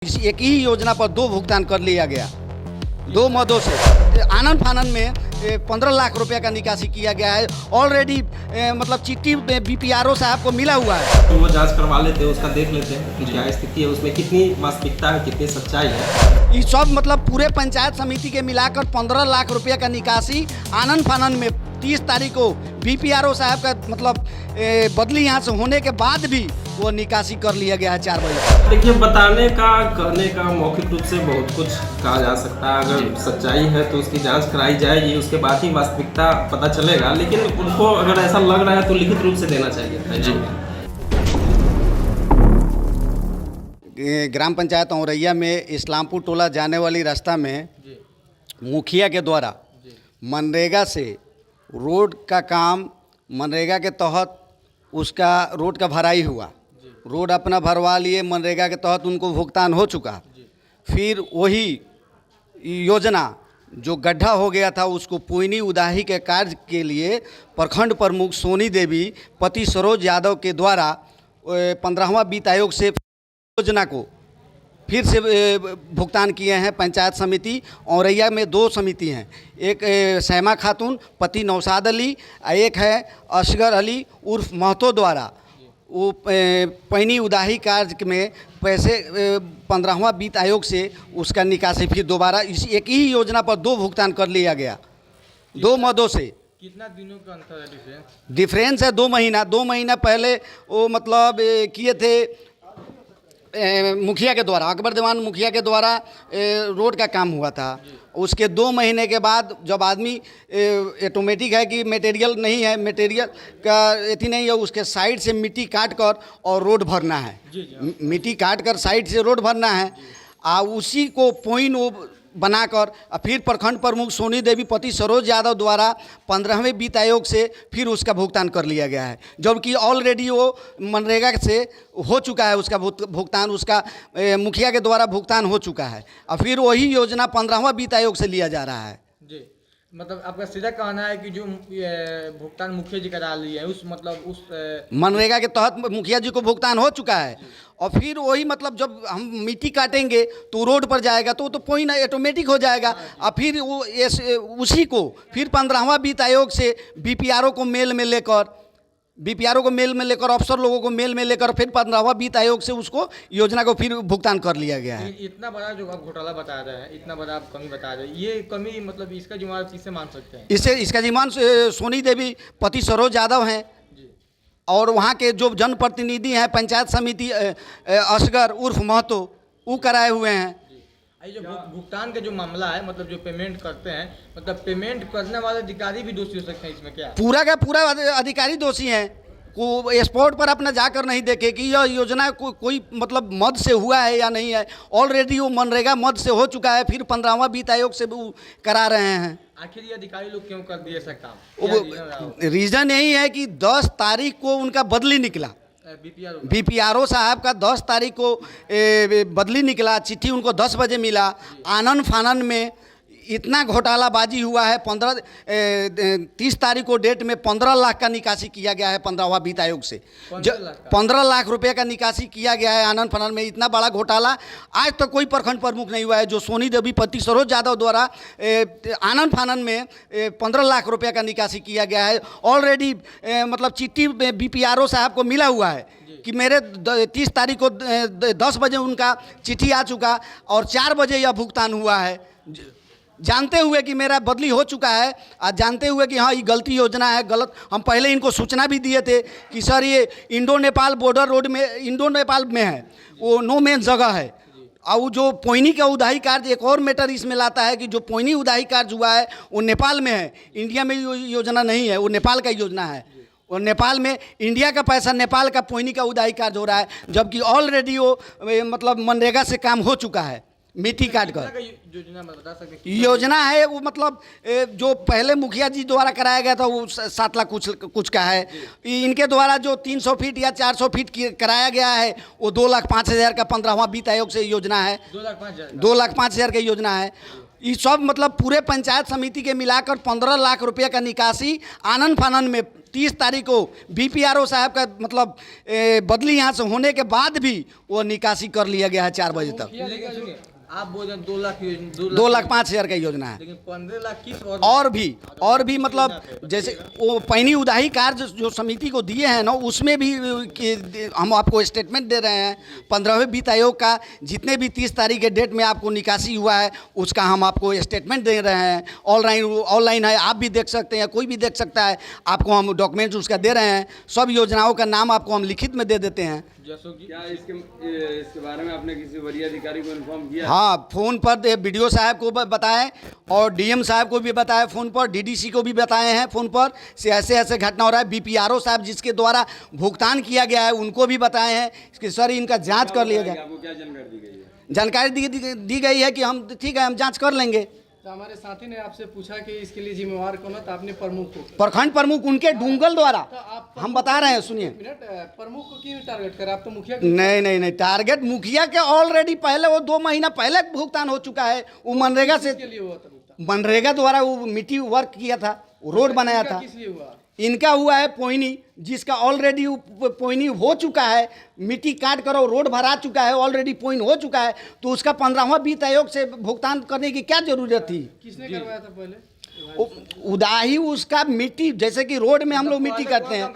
इस एक ही योजना पर दो भुगतान कर लिया गया, दो मदों से। आनन फानन में 15 लाख रुपए का निकासी किया गया है ऑलरेडी। मतलब चिट्ठी बीपीआरओ साहब को मिला हुआ है। तो वो जांच करवा लेते हैं, उसका देख लेते हैं कि क्या स्थिति है, उसमें कितनी वास्तविकता है, कितनी सच्चाई है। ये सब मतलब पूरे पंचायत समिति के मिलाकर 15 लाख रुपए का निकासी आनन फानन में 30 तारीख को बीपीआरओ साहब का मतलब बदली यहाँ से होने के बाद भी वो निकासी कर लिया गया है 4 बजे। देखिए, बताने का कहने का मौखिक रूप से बहुत कुछ कहा जा सकता है। अगर सच्चाई है तो उसकी जांच कराई जाएगी, उसके बाद ही वास्तविकता पता चलेगा। लेकिन उनको अगर ऐसा लग रहा है तो लिखित रूप से देना चाहिए जी। ग्राम पंचायत औरैया में इस्लामपुर टोला जाने वाली रास्ता में मुखिया के द्वारा मनरेगा से रोड का काम, मनरेगा के तहत उसका रोड का भराई हुआ, रोड अपना भरवा लिए, मनरेगा के तहत उनको भुगतान हो चुका। फिर वही योजना जो गड्ढा हो गया था उसको पुईनी उदाही के कार्य के लिए प्रखंड प्रमुख सोनी देवी पति सरोज यादव के द्वारा 15वां वित्त आयोग से योजना को फिर से भुगतान किए हैं। पंचायत समिति औरैया में 2 समिति हैं, एक सैमा खातून पति नौशाद अली, एक है असगर अली उर्फ महतो द्वारा वो पैनी उदाही कार्य में पैसे 15वां वित्त आयोग से उसका निकासी फिर दोबारा इस एक ही योजना पर 2 भुगतान कर लिया गया, 2 मदों से। कितना दिनों का अंतर है? डिफरेंस है 2 महीना। 2 महीना पहले वो मतलब किए थे मुखिया के द्वारा, अकबर दीवान मुखिया के द्वारा रोड का काम हुआ था। उसके 2 महीने के बाद जब आदमी ऑटोमेटिक है कि मटेरियल नहीं है, मटेरियल का एथी नहीं है, उसके साइड से मिट्टी काट कर और रोड भरना है। मिट्टी काट कर साइड से रोड भरना है। उसी को पॉइंट वो बनाकर फिर प्रखंड प्रमुख सोनी देवी पति सरोज यादव द्वारा 15वें वित्त आयोग से फिर उसका भुगतान कर लिया गया है, जबकि ऑलरेडी वो मनरेगा से हो चुका है उसका भुगतान, उसका मुखिया के द्वारा भुगतान हो चुका है। और फिर वही योजना 15वां वित्त आयोग से लिया जा रहा है जी। मतलब आपका सीधा कहना है कि जो भुगतान मुखिया जी करा लिए है उस मतलब उस मनरेगा के तहत मुखिया जी को भुगतान हो चुका है। और फिर वही मतलब जब हम मिट्टी काटेंगे तो रोड पर जाएगा तो पॉइंट ऑटोमेटिक हो जाएगा। और फिर वो उसी को फिर 15वां वित्त आयोग से बीपीआरओ को मेल में लेकर अफसर लोगों को मेल में लेकर फिर 15वां वित्त आयोग से उसको योजना को फिर भुगतान कर लिया गया है। इतना बड़ा जो आप घोटाला बता रहे हैं, इतना बड़ा आप कमी बता रहे हैं, ये कमी मतलब इसका जिम्मेदार किससे मान सकते हैं? इसका जिम्मेदार सोनी देवी पति सरोज यादव हैं और वहाँ के जो जनप्रतिनिधि हैं पंचायत समिति असगर उर्फ महतो वो कराए हुए हैं। ये जो भुगतान का जो मामला है, मतलब जो पेमेंट करते हैं, मतलब पेमेंट करने वाले अधिकारी भी दोषी हो सकते हैं इसमें क्या? पूरा का पूरा अधिकारी दोषी हैं। को स्पॉट पर अपना जाकर नहीं देखे कि यह योजना कोई मतलब मद से हुआ है या नहीं है। ऑलरेडी वो मनरेगा मद से हो चुका है, फिर 15वां वित्त आयोग से वो करा रहे हैं। आखिर ये अधिकारी लोग क्यों कर दिए ऐसा काम? रीज़न यही है कि 10 तारीख को उनका बदली निकला, बीपीआरओ साहब का 10 तारीख को बदली निकला, चिट्ठी उनको 10 बजे मिला। आनन फानन में इतना घोटालाबाजी हुआ है। 30 तारीख को डेट में 15 लाख का निकासी किया गया है 15वां वित्त आयोग से। 15 लाख रुपए का निकासी किया गया है आनन फानन में। इतना बड़ा घोटाला आज तक कोई प्रखंड प्रमुख नहीं हुआ है। जो सोनी देवी पति सरोज यादव द्वारा आनन फानन में 15 लाख रुपए का निकासी किया गया है ऑलरेडी। मतलब चिट्ठी बीपीआरओ साहब को मिला हुआ है कि मेरे 30 तारीख को 10 बजे उनका चिट्ठी आ चुका और 4 बजे यह भुगतान हुआ है, जानते हुए कि मेरा बदली हो चुका है। आज जानते हुए कि हाँ ये गलती योजना है, गलत। हम पहले इनको सूचना भी दिए थे कि सर ये इंडो नेपाल बॉर्डर रोड में, इंडो नेपाल में है, वो नो मेन जगह है। और जो पोइनी का उदाही कार्य एक और मैटर इसमें लाता है कि जो पोइनी उदाही कार्य हुआ है वो नेपाल में है, इंडिया में योजना नहीं है, वो नेपाल का योजना है। और नेपाल में इंडिया का पैसा, नेपाल का पोइनी का उदाही कार्य हो रहा है, जबकि ऑलरेडी वो मतलब मनरेगा से काम हो चुका है मिट्टी काट कर। योजना है वो मतलब जो पहले मुखिया जी द्वारा कराया गया था वो 7 लाख कुछ का है। इनके द्वारा जो 300 फीट या 400 फीट कराया गया है वो 2,05,000 का 15वां वित्त आयोग से योजना है। 2,05,000 की योजना है। ये सब मतलब पूरे पंचायत समिति के मिलाकर 15 लाख रुपये का निकासी आनन फानन में 30 तारीख को बीपीआरओ साहब का मतलब बदली यहाँ से होने के बाद भी वो निकासी कर लिया गया है 4 बजे तक। लेकिन सुनिए, आप बोल रहे हैं 2 लाख 2 लाख 5 हज़ार का योजना है, लेकिन 15 लाख किस और भी मतलब जैसे वो पैनी उदाही कार्य जो समिति को दिए हैं ना, उसमें भी हम आपको स्टेटमेंट दे रहे हैं 15वें वित्त आयोग का, जितने भी 30 तारीख के डेट में आपको निकासी हुआ है उसका हम आपको स्टेटमेंट दे रहे हैं। ऑनलाइन है, आप भी देख सकते हैं, कोई भी देख सकता है, आपको हम डॉक्यूमेंट्स उसका दे रहे हैं। सब योजनाओं का नाम आपको हम लिखित में दे देते हैं। क्या इसके बारे में आपने किसी वरीय अधिकारी को इन्फॉर्म किया? हाँ, फ़ोन पर बीडीओ साहब को बताएं और डीएम साहब को भी बताएं, फ़ोन पर डीडीसी को भी बताए हैं फ़ोन पर से ऐसे ऐसे घटना हो रहा है। बीपीआरओ साहब जिसके द्वारा भुगतान किया गया है उनको भी बताए हैं कि सर इनका जांच कर लिया जाए। आपको क्या जानकारी दी गई है? जानकारी दी गई है कि हम ठीक है, हम जांच कर लेंगे। तो हमारे साथी ने आपसे पूछा कि इसके लिए जिम्मेवार कौन है, तो आपने प्रमुख को, प्रखंड प्रमुख उनके डूंगल द्वारा तो आप हम बता रहे हैं, सुनिए। मिनट, प्रमुख को क्यों टारगेट कर, आप तो मुखिया नहीं, टारगेट मुखिया के ऑलरेडी पहले वो 2 महीना पहले भुगतान हो चुका है। वो मनरेगा से, के लिए हुआ था भुगतान? मनरेगा द्वारा वो मिट्टी वर्क किया था, रोड बनाया था। किस लिए हुआ? इनका हुआ है पोइनी, जिसका ऑलरेडी पोइनी हो चुका है, मिट्टी काट कर रोड भरा चुका है, ऑलरेडी पोइन हो चुका है, तो उसका 15वां वित्त आयोग से भुगतान करने की क्या जरूरत थी? किसने करवाया था पहले? उदाही उसका मिट्टी, जैसे कि रोड में हम लोग मिट्टी करते हैं,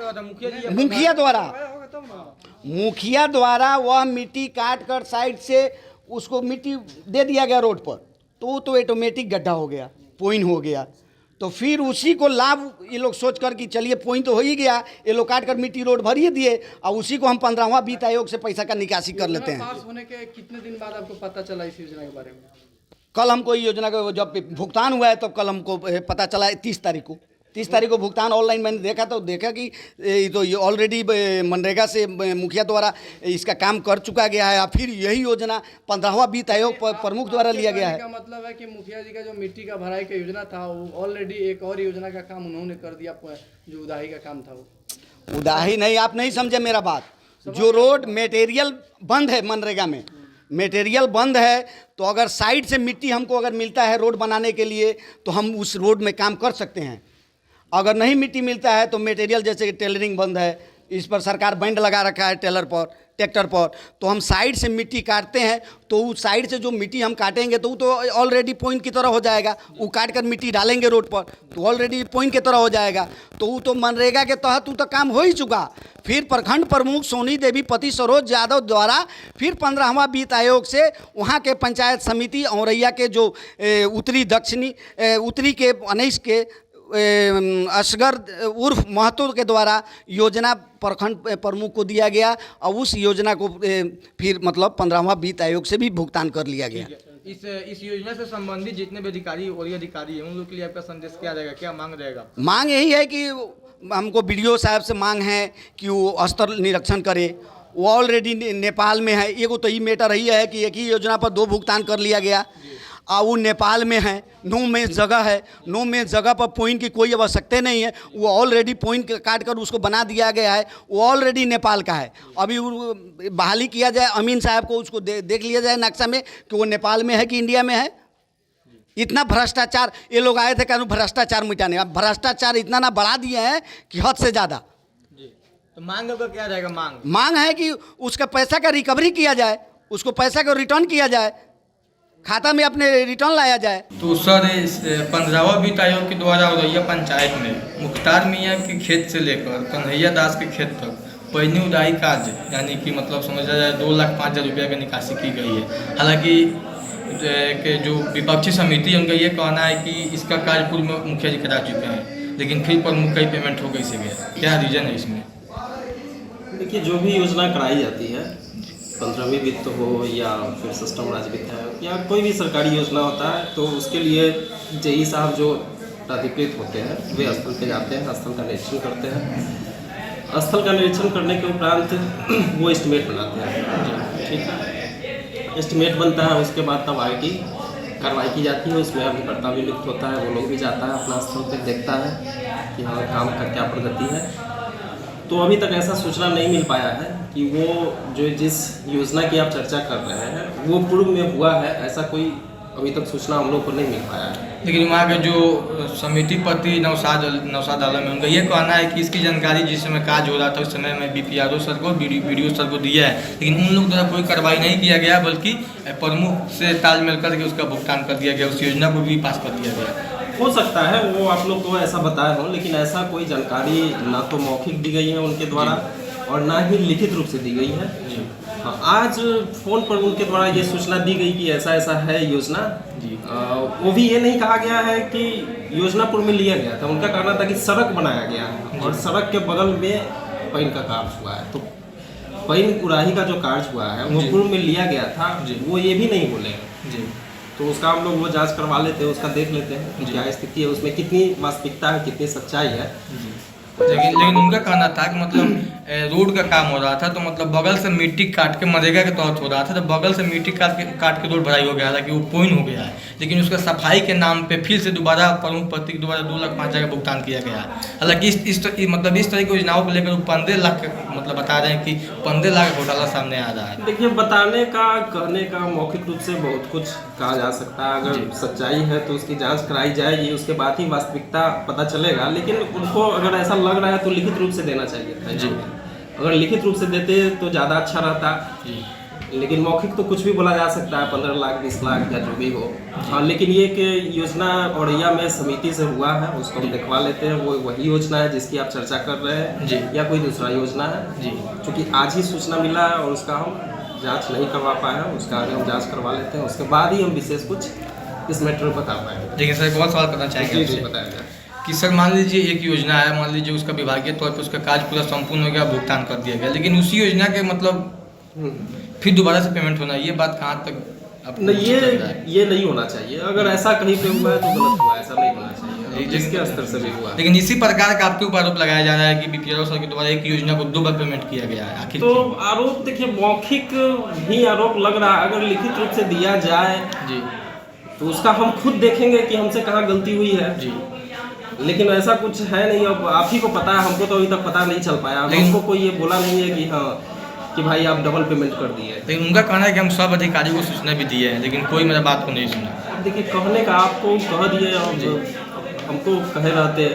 मुखिया द्वारा वह मिट्टी काट कर साइड से उसको मिट्टी दे दिया गया रोड पर, तो ऑटोमेटिक गड्ढा हो गया, पोइन हो गया। तो फिर उसी को लाभ ये लोग सोच कर कि चलिए पॉइंट तो हो ही गया, ये लोग काट कर मिट्टी रोड भरिए दिए और उसी को हम 15वां वित्त आयोग से पैसा का निकासी कर लेते हैं। पास होने के कितने दिन बाद आपको पता चला इस योजना के बारे में? कल हमको योजना का जब भुगतान हुआ है तो कल हमको पता चला है 30 तारीख को भुगतान ऑनलाइन मैंने देखा कि तो ये ऑलरेडी मनरेगा से मुखिया द्वारा इसका काम कर चुका गया है। फिर यही योजना 15वां वित्त आयोग प्रमुख द्वारा लिया गया है। का मतलब है कि मुखिया जी का जो मिट्टी का भराई का योजना था वो ऑलरेडी एक और योजना का काम उन्होंने कर दिया, जो उदाही का काम था वो। उदाही नहीं, आप नहीं समझे मेरा बात। जो रोड मटेरियल बंद है, मनरेगा में मटेरियल बंद है, तो अगर साइड से मिट्टी हमको अगर मिलता है रोड बनाने के लिए तो हम उस रोड में काम कर सकते हैं। अगर नहीं मिट्टी मिलता है तो मटेरियल, जैसे कि टेलरिंग बंद है, इस पर सरकार बैंड लगा रखा है ट्रैक्टर पर, तो हम साइड से मिट्टी काटते हैं, तो उस साइड से जो मिट्टी हम काटेंगे तो वो तो ऑलरेडी पॉइंट की तरह हो जाएगा। वो काट कर मिट्टी डालेंगे रोड पर तो ऑलरेडी पॉइंट की तरह हो जाएगा। तो वो तो मनरेगा के तहत वो तो काम हो ही चुका। फिर प्रखंड प्रमुख सोनी देवी पति सरोज यादव द्वारा फिर 15वां वित्त आयोग से वहाँ के पंचायत समिति औरैया के जो उत्तरी के अनीस के असगर उर्फ महतो के द्वारा योजना प्रखंड प्रमुख को दिया गया और उस योजना को फिर मतलब 15वां वित्त आयोग से भी भुगतान कर लिया गया। इस योजना से संबंधित जितने भी अधिकारी और अधिकारी हैं उन लोग के लिए आपका संदेश क्या रहेगा, क्या मांग रहेगा? मांग यही है कि हमको बीडीओ साहब से मांग है कि वो स्तर निरीक्षण करे। वो ऑलरेडी नेपाल में है। एगो तो ये मैटर ही है कि एक ही योजना पर 2 भुगतान कर लिया गया और वो नेपाल में है। 9 में जगह है, 9 में जगह पर पॉइंट की कोई आवश्यकता नहीं है। वो ऑलरेडी पॉइंट काट कर उसको बना दिया गया है। वो ऑलरेडी नेपाल का है। अभी बहाली किया जाए, अमीन साहब को उसको देख लिया जाए नक्शा में कि वो नेपाल में है कि इंडिया में है। इतना भ्रष्टाचार, ये लोग आए थे कानून भ्रष्टाचार मिटाने, अब भ्रष्टाचार इतना ना बढ़ा दिए हैं कि हद से ज़्यादा। तो मांग का क्या रहेगा? मांग है कि उसका पैसा का रिकवरी किया जाए, उसको पैसा को रिटर्न किया जाए, खाता में अपने रिटर्न लाया जाए। तो सर, इस 15वां वित्त आयोग के द्वारा औरैया पंचायत में मुख्तार मियाँ के खेत से लेकर कन्हैया दास के खेत तक पैनी उदाई कार्य यानी कि मतलब समझा जाए 2,05,000 रुपये की निकासी की गई है। हालांकि जो विपक्षी समिति है उनका ये कहना है कि इसका कार्य पूर्व में मुखिया जी करा चुके हैं, लेकिन फिर प्रमुख का ही पेमेंट हो गई से गया। क्या रीजन है इसमें? देखिए, जो भी योजना कराई जाती है, 15वीं वित्त हो या फिर सिस्टम राज वित्त है या कोई भी सरकारी योजना होता है, तो उसके लिए जेई साहब जो प्राधिकृत होते हैं वे स्थल पे जाते हैं, स्थल का निरीक्षण करते हैं। स्थल का निरीक्षण करने के उपरांत वो एस्टिमेट बनाते हैं। ठीक है, एस्टिमेट बनता है, उसके बाद तब आगे की कार्रवाई की जाती है। उसमें अभिकर्ता भी लिप्त होता है, वो लोग भी जाता है अपना स्थल पर, देखता है कि हाँ काम का क्या प्रगति है। तो अभी तक ऐसा सूचना नहीं मिल पाया है कि वो जो जिस योजना की आप चर्चा कर रहे हैं वो पूर्व में हुआ है, ऐसा कोई अभी तक सूचना हम लोग को नहीं मिल पाया है। लेकिन वहाँ के जो समिति पति नौशाद आलम है, उनका ये कहना है कि इसकी जानकारी जिस समय कार्य हो रहा था उस समय में BPRO सर को BDO सर को दिया है, लेकिन उन लोग द्वारा कोई कार्रवाई नहीं किया गया, बल्कि प्रमुख से तालमेल करके उसका भुगतान कर दिया गया, उस योजना को भी पास कर दिया गया। हो सकता है वो आप लोग को ऐसा बताया हो, लेकिन ऐसा कोई जानकारी ना तो मौखिक दी गई है उनके द्वारा और ना ही लिखित रूप से दी गई है। हाँ, आज फ़ोन पर उनके द्वारा ये सूचना दी गई कि ऐसा ऐसा है योजना। वो भी ये नहीं कहा गया है कि योजनापुर में लिया गया था, उनका कहना था कि सड़क बनाया गया है और सड़क के बगल में पैन का कार्य हुआ है। तो पैन उड़ाही का जो कार्य हुआ है वो पूर्व में लिया गया था, वो ये भी नहीं बोले जी। तो उसका हम लोग वो जांच करवा लेते हैं, उसका देख लेते हैं कि क्या स्थिति है, उसमें कितनी वास्तविकता है, कितनी सच्चाई है। लेकिन उनका कहना था कि मतलब रोड का काम हो रहा था, तो मतलब बगल से मिट्टी काट के मनरेगा के तहत हो रहा था, तो बगल से मिट्टी काट के रोड भराई हो गया, हालांकि वो पोइन हो गया है, लेकिन उसका सफाई के नाम पे फिर से दोबारा प्रमुख पति के द्वारा 2,05,000 का भुगतान किया गया है। हालांकि इस तरह की योजनाओं को लेकर वो 15 लाख मतलब बता रहे हैं कि 15 लाख घोटाला सामने आ रहा है। देखिए, बताने का कहने का मौखिक रूप से बहुत कुछ कहा जा सकता है, अगर सच्चाई है तो उसकी जांच कराई जाएगी, उसके बाद ही वास्तविकता पता चलेगा। लेकिन उनको अगर ऐसा लग रहा है तो लिखित रूप से देना चाहिए था जी। अगर लिखित रूप से देते तो ज़्यादा अच्छा रहता जी। लेकिन मौखिक तो कुछ भी बोला जा सकता है, 15 लाख 20 लाख या जो भी हो। हाँ, लेकिन ये कि योजना औरैया में समिति से हुआ है, उसको हम दिखवा लेते हैं। वो वही योजना है जिसकी आप चर्चा कर रहे हैं जी, या कोई दूसरा योजना है जी? क्योंकि आज ही सूचना मिला है और उसका हम जांच नहीं करवा पाए हैं, उसका आगे हम जांच करवा लेते हैं, उसके बाद ही हम विशेष कुछ इस मैटर में बता पाएंगे। देखिए सर, एक और सवाल करना चाहेंगे आपसे। बताया जाए कि सर मान लीजिए एक योजना है, मान लीजिए उसका विभागीय तौर पर उसका कार्य पूरा संपूर्ण हो गया, भुगतान कर दिया गया, लेकिन उसी योजना के मतलब फिर दोबारा से पेमेंट होना, ये बात कहाँ तक नहीं, ये नहीं होना चाहिए। अगर ऐसा कहीं पे हुआ है तो गलत हुआ, ऐसा नहीं होना चाहिए, जिसके स्तर से भी हुआ। लेकिन इसी प्रकार का आपके ऊपर आरोप लगाया जा रहा है कि BPRO सर के द्वारा एक योजना को 2 बार पेमेंट किया गया है। आखिर तो आरोप देखिए, मौखिक भी आरोप लग रहा है, अगर लिखित रूप से दिया जाए जी तो उसका हम खुद देखेंगे कि हमसे कहाँ गलती हुई है जी। लेकिन ऐसा कुछ है नहीं, अब आप ही को पता है, हमको तो अभी तक पता नहीं चल पाया। हमको कोई ये बोला नहीं है कि हाँ कि भाई आप डबल पेमेंट कर दिए। लेकिन उनका कहना है कि हम सब अधिकारियों को सूचना भी दिए हैं, लेकिन कोई मेरा बात को नहीं सुना। देखिए, कहने का आपको कह दिए और हमको कहे रहते,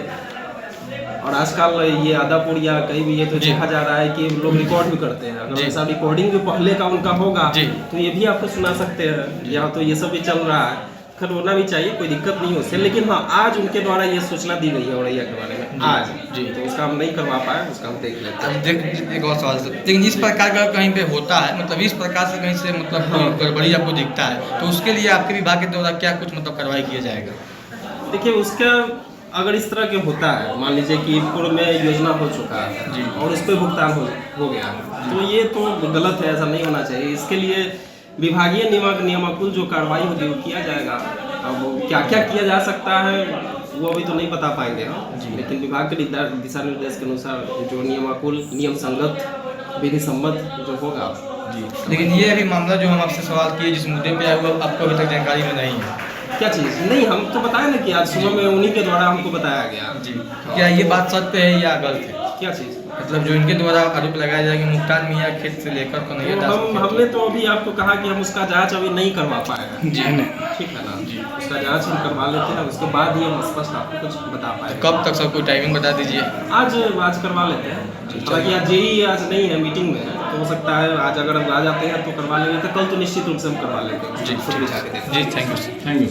और आजकल ये आदापुर या कहीं भी ये तो देखा जा रहा है कि लोग रिकॉर्ड भी करते हैं। अगर ऐसा रिकॉर्डिंग भी पहले का उनका होगा तो ये भी आपको सुना सकते हैं। यहाँ तो ये सब भी चल रहा है, खैर होना भी चाहिए, कोई दिक्कत नहीं हो उससे। लेकिन हाँ, आज उनके द्वारा ये सूचना दी गई है औरैया के बारे में आज जी, तो उसका हम नहीं करवा पाए, उसका हम देख लेते हैं। एक और सवाल सर, लेकिन इस प्रकार का कहीं पे होता है, मतलब इस प्रकार से कहीं से मतलब गड़बड़ी आपको दिखता है, तो उसके लिए आपके विभाग के द्वारा क्या कुछ मतलब कार्रवाई किया जाएगा? देखिए, उसका अगर इस तरह के होता है, मान लीजिए कि पूर्व में योजना हो चुका है जी और उस पर भुगतान हो गया, तो ये तो गलत है, ऐसा नहीं होना चाहिए। इसके लिए विभागीय नियमानुकूल जो कार्रवाई होगी वो किया जाएगा। अब क्या क्या किया जा सकता है वो अभी तो नहीं बता पाएंगे हम, लेकिन विभाग के दिशा निर्देश के अनुसार जो नियम संगत विधि सम्मत जो होगा जी। लेकिन ये अभी मामला जो हम आपसे सवाल किए जिस मुद्दे पे आया हुआ, आपको अभी तक जानकारी में नहीं है। क्या चीज़ नहीं, हम तो बताया ना कि आज सुबह में उन्हीं के द्वारा हमको बताया गया जी। क्या ये बात सत्य है या गलत है? क्या चीज़ मतलब जो इनके द्वारा आरोप लगाया जाएगा मुख्तार मियां खेत से लेकर कन्हैया दास, हमने तो अभी आपको कहा कि हम उसका जांच अभी नहीं करवा पाएगा जी, ठीक है ना जी। उसका जांच हम करवा लेते हैं, उसके बाद ही हम स्पष्ट आपको कुछ बता पाएंगे। कब तक सर कोई टाइमिंग बता दीजिए? आज करवा लेते हैं। हालांकि आज जेई आज नहीं है, मीटिंग में है, तो हो सकता है आज अगर हम आ जाते हैं तो करवा लेंगे, तो कल तो निश्चित रूप से हम करवा लेंगे जी। Thank you.